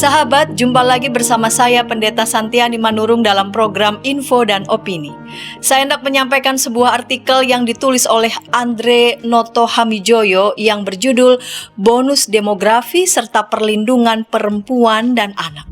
Sahabat, jumpa lagi bersama saya Pendeta Santiani Manurung dalam program Info dan Opini. Saya hendak menyampaikan sebuah artikel yang ditulis oleh Andre Noto Hamijoyo yang berjudul Bonus Demografi serta Perlindungan Perempuan dan Anak.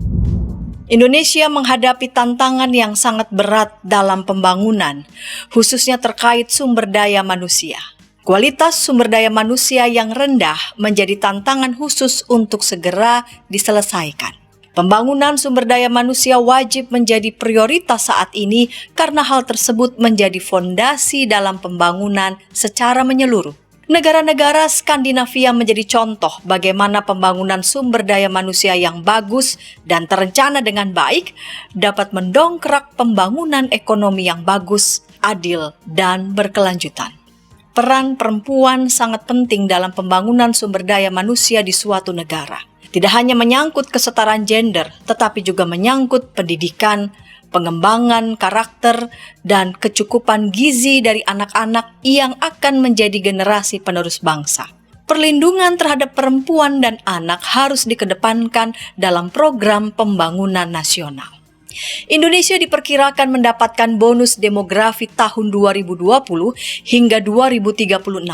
Indonesia menghadapi tantangan yang sangat berat dalam pembangunan, khususnya terkait sumber daya manusia. Kualitas sumber daya manusia yang rendah menjadi tantangan khusus untuk segera diselesaikan. Pembangunan sumber daya manusia wajib menjadi prioritas saat ini karena hal tersebut menjadi fondasi dalam pembangunan secara menyeluruh. Negara-negara Skandinavia menjadi contoh bagaimana pembangunan sumber daya manusia yang bagus dan terencana dengan baik dapat mendongkrak pembangunan ekonomi yang bagus, adil, dan berkelanjutan. Peran perempuan sangat penting dalam pembangunan sumber daya manusia di suatu negara. Tidak hanya menyangkut kesetaraan gender, tetapi juga menyangkut pendidikan, pengembangan karakter, dan kecukupan gizi dari anak-anak yang akan menjadi generasi penerus bangsa. Perlindungan terhadap perempuan dan anak harus dikedepankan dalam program pembangunan nasional. Indonesia diperkirakan mendapatkan bonus demografi tahun 2020 hingga 2036.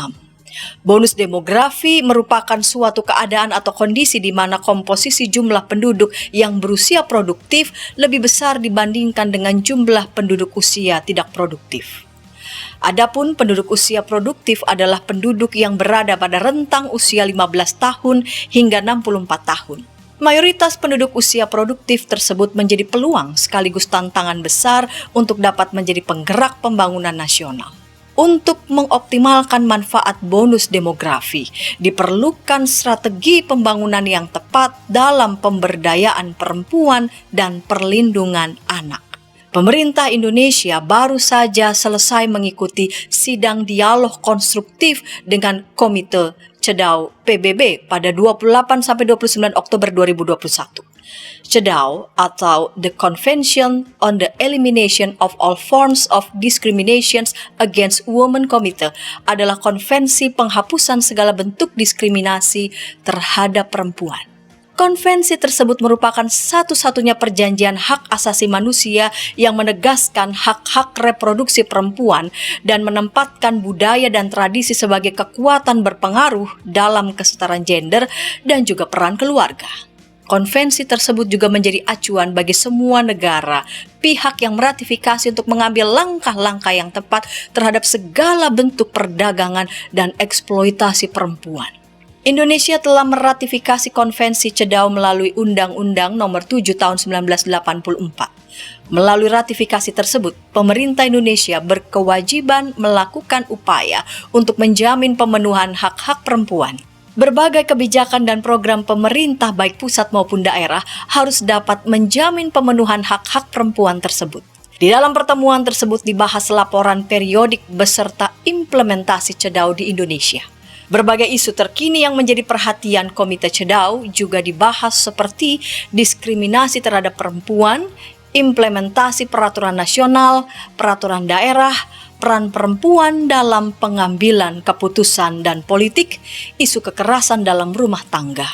Bonus demografi merupakan suatu keadaan atau kondisi di mana komposisi jumlah penduduk yang berusia produktif lebih besar dibandingkan dengan jumlah penduduk usia tidak produktif. Adapun penduduk usia produktif adalah penduduk yang berada pada rentang usia 15 tahun hingga 64 tahun. Mayoritas penduduk usia produktif tersebut menjadi peluang sekaligus tantangan besar untuk dapat menjadi penggerak pembangunan nasional. Untuk mengoptimalkan manfaat bonus demografi, diperlukan strategi pembangunan yang tepat dalam pemberdayaan perempuan dan perlindungan anak. Pemerintah Indonesia baru saja selesai mengikuti sidang dialog konstruktif dengan Komite CEDAW PBB pada 28-29 Oktober 2021. CEDAW atau The Convention on the Elimination of All Forms of Discrimination Against Women Committee adalah konvensi penghapusan segala bentuk diskriminasi terhadap perempuan. Konvensi tersebut merupakan satu-satunya perjanjian hak asasi manusia yang menegaskan hak-hak reproduksi perempuan dan menempatkan budaya dan tradisi sebagai kekuatan berpengaruh dalam kesetaraan gender dan juga peran keluarga. Konvensi tersebut juga menjadi acuan bagi semua negara, pihak yang meratifikasi untuk mengambil langkah-langkah yang tepat terhadap segala bentuk perdagangan dan eksploitasi perempuan. Indonesia telah meratifikasi konvensi CEDAW melalui Undang-Undang Nomor 7 Tahun 1984. Melalui ratifikasi tersebut, pemerintah Indonesia berkewajiban melakukan upaya untuk menjamin pemenuhan hak-hak perempuan. Berbagai kebijakan dan program pemerintah baik pusat maupun daerah harus dapat menjamin pemenuhan hak-hak perempuan tersebut. Di dalam pertemuan tersebut dibahas laporan periodik beserta implementasi CEDAW di Indonesia. Berbagai isu terkini yang menjadi perhatian Komite CEDAW juga dibahas seperti diskriminasi terhadap perempuan, implementasi peraturan nasional, peraturan daerah, peran perempuan dalam pengambilan keputusan dan politik, isu kekerasan dalam rumah tangga,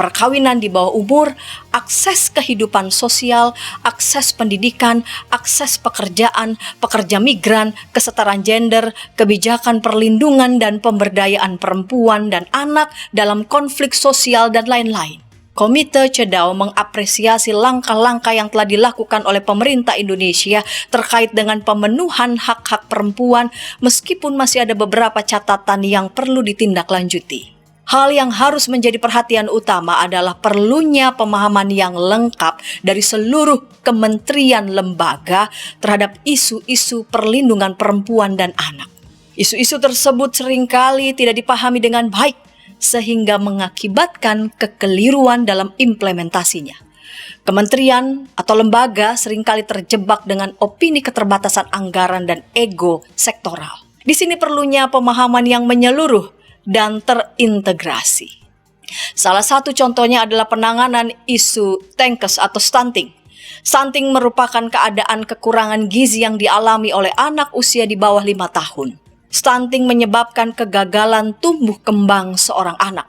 perkawinan di bawah umur, akses kehidupan sosial, akses pendidikan, akses pekerjaan, pekerja migran, kesetaraan gender, kebijakan perlindungan dan pemberdayaan perempuan dan anak dalam konflik sosial dan lain-lain. Komite CEDAW mengapresiasi langkah-langkah yang telah dilakukan oleh pemerintah Indonesia terkait dengan pemenuhan hak-hak perempuan meskipun masih ada beberapa catatan yang perlu ditindaklanjuti. Hal yang harus menjadi perhatian utama adalah perlunya pemahaman yang lengkap dari seluruh kementerian lembaga terhadap isu-isu perlindungan perempuan dan anak. Isu-isu tersebut seringkali tidak dipahami dengan baik, sehingga mengakibatkan kekeliruan dalam implementasinya. Kementerian atau lembaga seringkali terjebak dengan opini keterbatasan anggaran dan ego sektoral. Di sini perlunya pemahaman yang menyeluruh dan terintegrasi. Salah satu contohnya adalah penanganan isu TENKES atau stunting. Stunting merupakan keadaan kekurangan gizi yang dialami oleh anak usia di bawah 5 tahun. Stunting menyebabkan kegagalan tumbuh kembang seorang anak.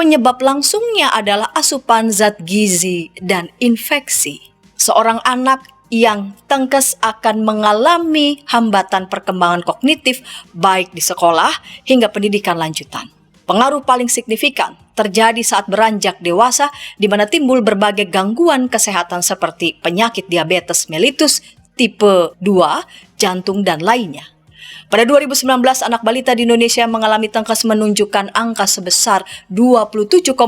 Penyebab langsungnya adalah asupan zat gizi dan infeksi. Seorang anak yang tengkes akan mengalami hambatan perkembangan kognitif baik di sekolah hingga pendidikan lanjutan. Pengaruh paling signifikan terjadi saat beranjak dewasa, di mana timbul berbagai gangguan kesehatan seperti penyakit diabetes mellitus tipe 2, jantung, dan lainnya. Pada 2019, anak balita di Indonesia yang mengalami tengkes menunjukkan angka sebesar 27,67%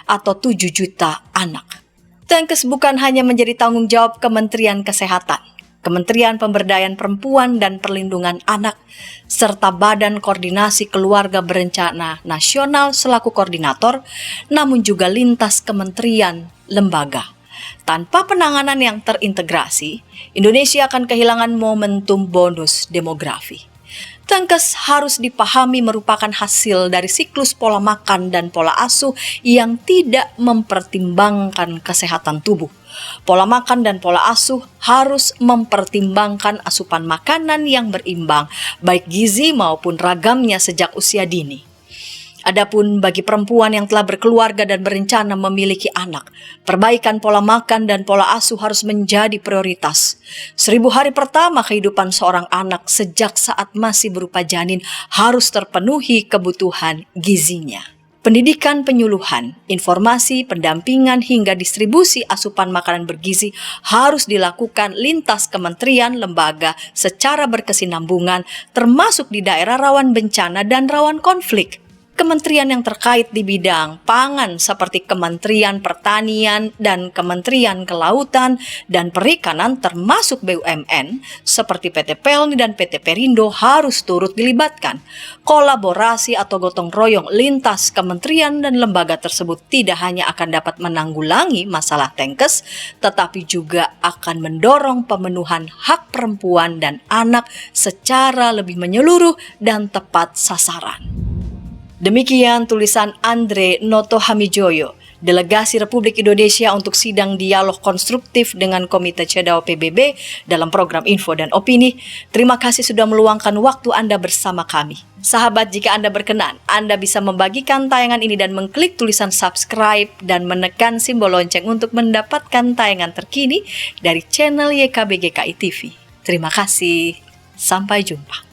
atau 7 juta anak. Tengkes bukan hanya menjadi tanggung jawab Kementerian Kesehatan, Kementerian Pemberdayaan Perempuan dan Perlindungan Anak, serta Badan Koordinasi Keluarga Berencana Nasional selaku koordinator, namun juga lintas kementerian lembaga. Tanpa penanganan yang terintegrasi, Indonesia akan kehilangan momentum bonus demografi. Tengkes harus dipahami merupakan hasil dari siklus pola makan dan pola asuh yang tidak mempertimbangkan kesehatan tubuh. Pola makan dan pola asuh harus mempertimbangkan asupan makanan yang berimbang, baik gizi maupun ragamnya sejak usia dini. Adapun bagi perempuan yang telah berkeluarga dan berencana memiliki anak, perbaikan pola makan dan pola asuh harus menjadi prioritas. 1000 hari pertama kehidupan seorang anak sejak saat masih berupa janin harus terpenuhi kebutuhan gizinya. Pendidikan penyuluhan, informasi, pendampingan, hingga distribusi asupan makanan bergizi harus dilakukan lintas kementerian lembaga secara berkesinambungan, termasuk di daerah rawan bencana dan rawan konflik. Kementerian yang terkait di bidang pangan seperti Kementerian Pertanian dan Kementerian Kelautan dan Perikanan termasuk BUMN seperti PT Pelni dan PT Perindo harus turut dilibatkan. Kolaborasi atau gotong royong lintas kementerian dan lembaga tersebut tidak hanya akan dapat menanggulangi masalah tengkes, tetapi juga akan mendorong pemenuhan hak perempuan dan anak secara lebih menyeluruh dan tepat sasaran. Demikian tulisan Andre Noto Hamijoyo, Delegasi Republik Indonesia untuk Sidang Dialog Konstruktif dengan Komite CEDAW PBB dalam program Info dan Opini. Terima kasih sudah meluangkan waktu Anda bersama kami. Sahabat, jika Anda berkenan, Anda bisa membagikan tayangan ini dan mengklik tulisan subscribe dan menekan simbol lonceng untuk mendapatkan tayangan terkini dari channel YKB GKI TV. Terima kasih. Sampai jumpa.